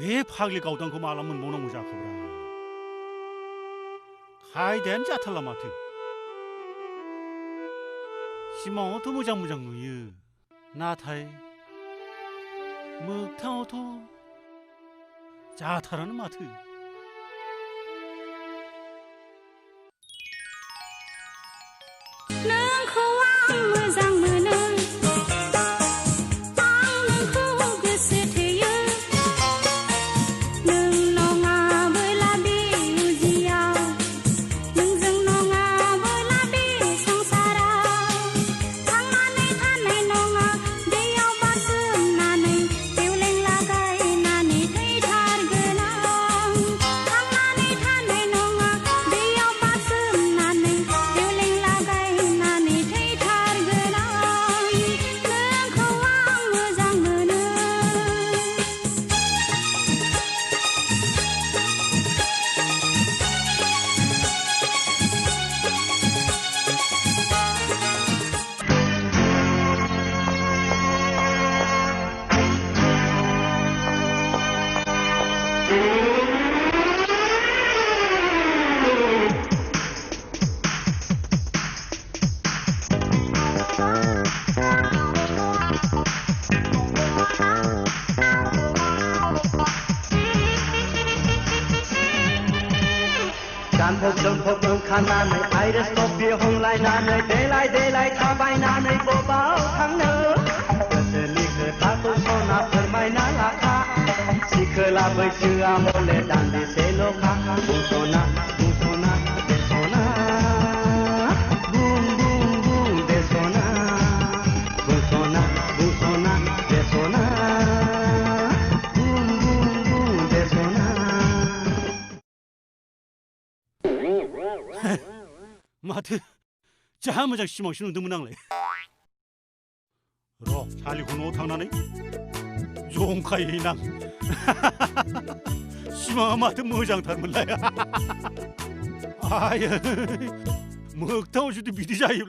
बे फाग्लि गावदांखौ माला मोनबावनांगौ जाखोब्रा खायदायानो जाथारला माथो सिमाङावथ' मोजां मोजां नुयो नाथाय मोगथाङावथ' जाथारानो माथो नोंखौ आं मोजां मोनो आं नोंखौ गोसो थोयो नों नङाबोला बे उजियाव नोंजों नङाबोला बे संसाराव थांनानै थानाय नङा दैयाव बाज्रुमनानै देवलें लागायनानै थैथारगोन आं थांनानै थानाय नङा दैयाव बाज्रुमनानै देवलें लागायनानै थैथारगोन आं नोंखौ आं मोजां मोनो जानफब जोंफब ओंखारनानै आइरिस कफि हमलायनानै देलाय देलाय थाबायनानै बबाव थांनो गोसोनि खोथाखौ सना फोरमायना लाखा सिखोला बैसोआ हले दान्दिसेल'खा बुंस'ना बुंस'ना बेस'ना बुं बुं बुं बेस'ना बुंस'ना बुंस'ना बेस'ना बुं बुं बुं बेस'ना माथो जा मोजां सिमांसो नुदोंमोन आंलाय र' सालिखौ न'आव थांनानै जंखायहैनां सिमाङा माथो मोजांथारमोनलाय आयै मोगथाङाव जुदि बिदि जायो